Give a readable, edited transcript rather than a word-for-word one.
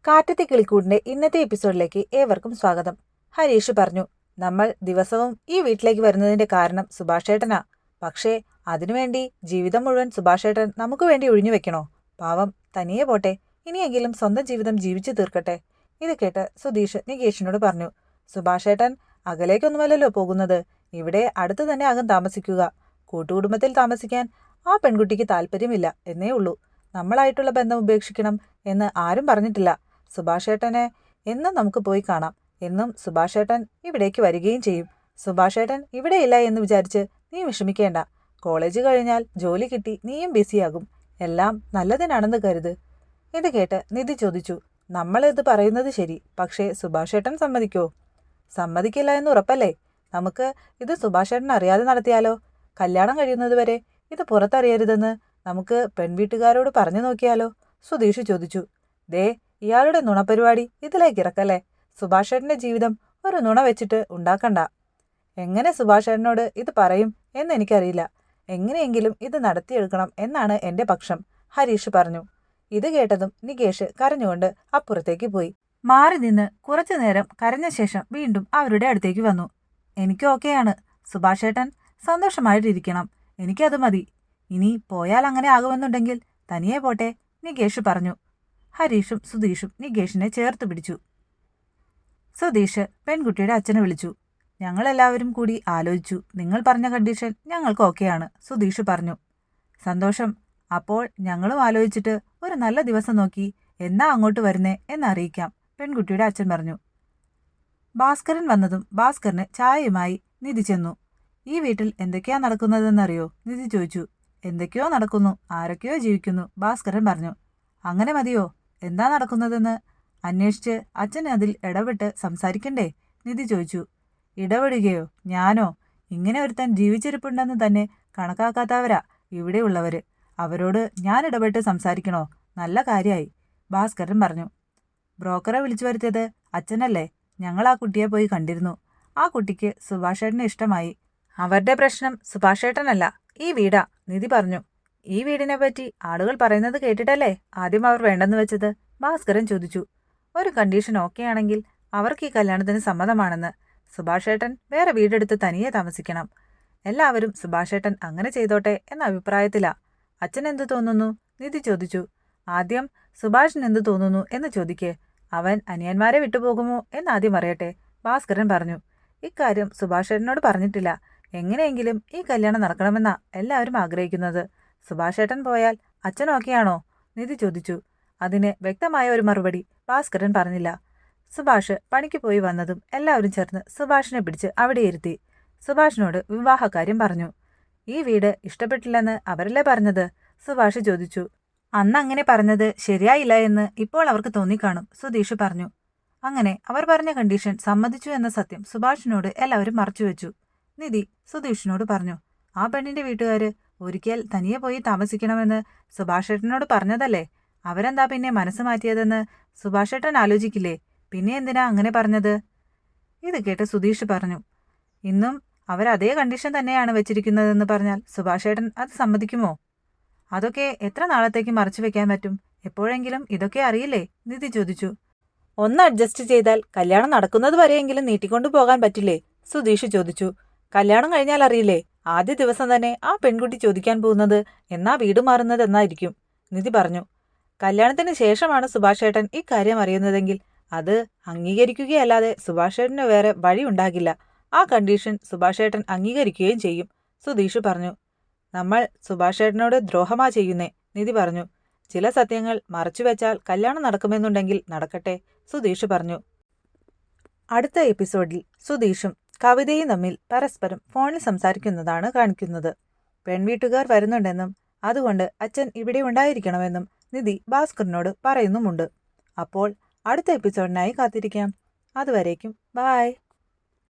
കാറ്റത്തെ കിളിക്കൂടിന്റെ ഇന്നത്തെ എപ്പിസോഡിലേക്ക് ഏവർക്കും സ്വാഗതം. ഹരീഷ് പറഞ്ഞു, നമ്മൾ ദിവസവും ഈ വീട്ടിലേക്ക് വരുന്നതിന്റെ കാരണം സുഭാഷേട്ടനാ. പക്ഷേ അതിനുവേണ്ടി ജീവിതം മുഴുവൻ സുഭാഷേട്ടൻ നമുക്ക് വേണ്ടി ഒഴിഞ്ഞു വെക്കണോ? പാവം, തനിയെ പോട്ടെ, ഇനിയെങ്കിലും സ്വന്തം ജീവിതം ജീവിച്ചു തീർക്കട്ടെ. ഇത് കേട്ട് സുധീഷ് നികേഷിനോട് പറഞ്ഞു, സുഭാഷേട്ടൻ അകലേക്കൊന്നുമല്ലല്ലോ പോകുന്നത്, ഇവിടെ അടുത്ത് തന്നെ ആകും താമസിക്കുക. കൂട്ടുകുടുംബത്തിൽ താമസിക്കാൻ ആ പെൺകുട്ടിക്ക് താല്പര്യമില്ല എന്നേ ഉള്ളൂ. നമ്മളായിട്ടുള്ള ബന്ധം ഉപേക്ഷിക്കണം എന്ന് ആരും പറഞ്ഞിട്ടില്ല. സുഭാഷേട്ടനെ എന്നും നമുക്ക് പോയി കാണാം. എന്നും സുഭാഷേട്ടൻ ഇവിടേക്ക് വരികയും ചെയ്യും. സുഭാഷേട്ടൻ ഇവിടെയില്ല എന്ന് വിചാരിച്ച് നീ വിഷമിക്കേണ്ട. കോളേജ് കഴിഞ്ഞാൽ ജോലി കിട്ടി നീയും ബിസിയാകും. എല്ലാം നല്ലതിനാണെന്ന് കരുത്. ഇത് കേട്ട് നിധി ചോദിച്ചു, നമ്മൾ ഇത് പറയുന്നത് ശരി, പക്ഷേ സുഭാഷേട്ടൻ സമ്മതിക്കോ? സമ്മതിക്കില്ല എന്ന് ഉറപ്പല്ലേ? നമുക്ക് ഇത് സുഭാഷേട്ടൻ അറിയാതെ നടത്തിയാലോ? കല്യാണം കഴിയുന്നതുവരെ ഇത് പുറത്തറിയരുതെന്ന് നമുക്ക് പെൺവീട്ടുകാരോട് പറഞ്ഞു നോക്കിയാലോ? സുധീഷ് ചോദിച്ചു. ദേ, ഇയാളുടെ നുണപരിപാടി ഇതിലേക്ക് ഇറക്കല്ലേ. സുഭാഷേട്ടന്റെ ജീവിതം ഒരു നുണ വെച്ചിട്ട് ഉണ്ടാക്കണ്ട. എങ്ങനെ സുഭാഷേട്ടനോട് ഇത് പറയും എന്നെനിക്കറിയില്ല. എങ്ങനെയെങ്കിലും ഇത് നടത്തിയെടുക്കണം എന്നാണ് എൻ്റെ പക്ഷം, ഹരീഷ് പറഞ്ഞു. ഇത് കേട്ടതും നികേഷ് കരഞ്ഞുകൊണ്ട് അപ്പുറത്തേക്ക് പോയി. മാറി നിന്ന് കുറച്ചു നേരം കരഞ്ഞ ശേഷം വീണ്ടും അവരുടെ അടുത്തേക്ക് വന്നു. എനിക്ക് ഓക്കെയാണ്. സുഭാഷേട്ടൻ സന്തോഷമായിട്ടിരിക്കണം. എനിക്കത് മതി. ഇനി പോയാൽ അങ്ങനെ ആകുമെന്നുണ്ടെങ്കിൽ തനിയെ പോട്ടെ, നികേഷ് പറഞ്ഞു. ഹരീഷും സുധീഷും നികേഷിനെ ചേർത്ത് പിടിച്ചു. സുധീഷ് പെൺകുട്ടിയുടെ അച്ഛനെ വിളിച്ചു. ഞങ്ങളെല്ലാവരും കൂടി ആലോചിച്ചു. നിങ്ങൾ പറഞ്ഞ കണ്ടീഷൻ ഞങ്ങൾക്ക് ഓക്കെയാണ്, സുധീഷ് പറഞ്ഞു. സന്തോഷം. അപ്പോൾ ഞങ്ങളും ആലോചിച്ചിട്ട് ഒരു നല്ല ദിവസം നോക്കി എന്നാ അങ്ങോട്ട് വരുന്നേ എന്നറിയിക്കാം, പെൺകുട്ടിയുടെ അച്ഛൻ പറഞ്ഞു. ഭാസ്കരൻ വന്നതും ഭാസ്കറിന് ചായയുമായി നിധി ചെന്നു. ഈ വീട്ടിൽ എന്തൊക്കെയാ നടക്കുന്നതെന്നറിയോ? നിധി ചോദിച്ചു. എന്തൊക്കെയോ നടക്കുന്നു, ആരൊക്കെയോ ജീവിക്കുന്നു, ഭാസ്കരൻ പറഞ്ഞു. അങ്ങനെ മതിയോ? എന്താ നടക്കുന്നതെന്ന് അന്വേഷിച്ച് അച്ഛൻ അതിൽ ഇടപെട്ട് സംസാരിക്കണ്ടേ? നിധി ചോദിച്ചു. ഇടപെടുകയോ? ഞാനോ? ഇങ്ങനെ ഒരുത്തൻ ജീവിച്ചിരിപ്പുണ്ടെന്ന് തന്നെ കണക്കാക്കാത്തവരാ ഇവിടെയുള്ളവര്. അവരോട് ഞാൻ ഇടപെട്ട് സംസാരിക്കണോ? നല്ല കാര്യമായി, ഭാസ്കരൻ പറഞ്ഞു. ബ്രോക്കറെ വിളിച്ചു വരുത്തിയത് അച്ഛനല്ലേ? ഞങ്ങൾ ആ കുട്ടിയെ പോയി കണ്ടിരുന്നു. ആ കുട്ടിക്ക് സുഭാഷേട്ടനെ ഇഷ്ടമായി. അവരുടെ പ്രശ്നം സുഭാഷേട്ടനല്ല, ഈ വീടാ, നിധി പറഞ്ഞു. ഈ വീടിനെ പറ്റി ആളുകൾ പറയുന്നത് കേട്ടിട്ടല്ലേ ആദ്യം അവർ വേണ്ടെന്ന് വെച്ചത്? ഭാസ്കരൻ ചോദിച്ചു. ഒരു കണ്ടീഷൻ ഓക്കെ ആണെങ്കിൽ അവർക്ക് ഈ കല്യാണത്തിന് സമ്മതമാണെന്ന്. സുഭാഷേട്ടൻ വേറെ വീടെടുത്ത് തനിയെ താമസിക്കണം. എല്ലാവരും സുഭാഷേട്ടൻ അങ്ങനെ ചെയ്തോട്ടെ എന്ന അഭിപ്രായത്തിലാ. അച്ഛൻ എന്തു തോന്നുന്നു? നിധി ചോദിച്ചു. ആദ്യം സുഭാഷിന് എന്തു തോന്നുന്നു എന്ന് ചോദിക്കേ. അവൻ അനിയന്മാരെ വിട്ടുപോകുമോ എന്നാദ്യം അറിയട്ടെ, ഭാസ്കരൻ പറഞ്ഞു. ഇക്കാര്യം സുഭാഷേട്ടനോട് പറഞ്ഞിട്ടില്ല. എങ്ങനെയെങ്കിലും ഈ കല്യാണം നടക്കണമെന്നാ എല്ലാവരും ആഗ്രഹിക്കുന്നത്. സുഭാഷേട്ടൻ പോയാൽ അച്ഛൻ ഓക്കെയാണോ? നിധി ചോദിച്ചു. അതിന് വ്യക്തമായ ഒരു മറുപടി ഭാസ്കരൻ പറഞ്ഞില്ല. സുഭാഷ് പണിക്ക് പോയി വന്നതും എല്ലാവരും ചേർന്ന് സുഭാഷിനെ പിടിച്ച് അവിടെ ഇരുത്തി. സുഭാഷിനോട് വിവാഹകാര്യം പറഞ്ഞു. ഈ വീട് ഇഷ്ടപ്പെട്ടില്ലെന്ന് അവരല്ലേ പറഞ്ഞത്? സുഭാഷ് ചോദിച്ചു. അന്ന് അങ്ങനെ പറഞ്ഞത് ശരിയായില്ല എന്ന് ഇപ്പോൾ അവർക്ക് തോന്നിക്കാണും, സുധീഷ് പറഞ്ഞു. അങ്ങനെ അവർ പറഞ്ഞ കണ്ടീഷൻ സമ്മതിച്ചു എന്ന സത്യം സുഭാഷിനോട് എല്ലാവരും മറച്ചുവെച്ചു. നിധി സുധീഷിനോട് പറഞ്ഞു. ആ പെണ്ണിന്റെ വീട്ടുകാര് ഒരിക്കൽ തനിയെ പോയി താമസിക്കണമെന്ന് സുഭാഷേട്ടനോട് പറഞ്ഞതല്ലേ? അവരെന്താ പിന്നെ മനസ്സ് മാറ്റിയതെന്ന് സുഭാഷേട്ടൻ ആലോചിക്കില്ലേ? പിന്നെ എന്തിനാ അങ്ങനെ പറഞ്ഞത്? ഇത് കേട്ട് സുധീഷ് പറഞ്ഞു. ഇന്നും അവരതേ കണ്ടീഷൻ തന്നെയാണ് വെച്ചിരിക്കുന്നതെന്ന് പറഞ്ഞാൽ സുഭാഷേട്ടൻ അത് സമ്മതിക്കുമോ? അതൊക്കെ എത്ര നാളത്തേക്ക് മറച്ചു വെക്കാൻ പറ്റും? എപ്പോഴെങ്കിലും ഇതൊക്കെ അറിയില്ലേ? നിധി ചോദിച്ചു. ഒന്ന് അഡ്ജസ്റ്റ് ചെയ്താൽ കല്യാണം നടക്കുന്നത് വരെയെങ്കിലും നീട്ടിക്കൊണ്ടു പോകാൻ പറ്റില്ലേ? സുധീഷ് ചോദിച്ചു. കല്യാണം കഴിഞ്ഞാൽ അറിയില്ലേ? ആദ്യ ദിവസം തന്നെ ആ പെൺകുട്ടി ചോദിക്കാൻ പോകുന്നത് എന്നാ വീട് മാറുന്നത് എന്നായിരിക്കും, നിധി പറഞ്ഞു. കല്യാണത്തിന് ശേഷമാണ് സുഭാഷേട്ടൻ ഇക്കാര്യം അറിയുന്നതെങ്കിൽ അത് അംഗീകരിക്കുകയല്ലാതെ സുഭാഷേട്ടന് വേറെ വഴി ഉണ്ടാകില്ല. ആ കണ്ടീഷൻ സുഭാഷേട്ടൻ അംഗീകരിക്കുകയും ചെയ്യും, സുധീഷ് പറഞ്ഞു. നമ്മൾ സുഭാഷേട്ടനോട് ദ്രോഹമാ ചെയ്യുന്നേ, നിധി പറഞ്ഞു. ചില സത്യങ്ങൾ മറച്ചുവെച്ചാൽ കല്യാണം നടക്കുമെന്നുണ്ടെങ്കിൽ നടക്കട്ടെ, സുധീഷ് പറഞ്ഞു. അടുത്ത എപ്പിസോഡിൽ സുധീഷും കവിതയും തമ്മിൽ പരസ്പരം ഫോണിൽ സംസാരിക്കുന്നതാണ് കാണിക്കുന്നത്. പെൺവീട്ടുകാർ വരുന്നുണ്ടെന്നും അതുകൊണ്ട് അച്ഛൻ ഇവിടെ ഉണ്ടായിരിക്കണമെന്നും നിധി ഭാസ്കറിനോട് പറയുന്നുമുണ്ട്. അപ്പോൾ അടുത്ത എപ്പിസോഡിനായി കാത്തിരിക്കാം. അതുവരേക്കും ബായ്.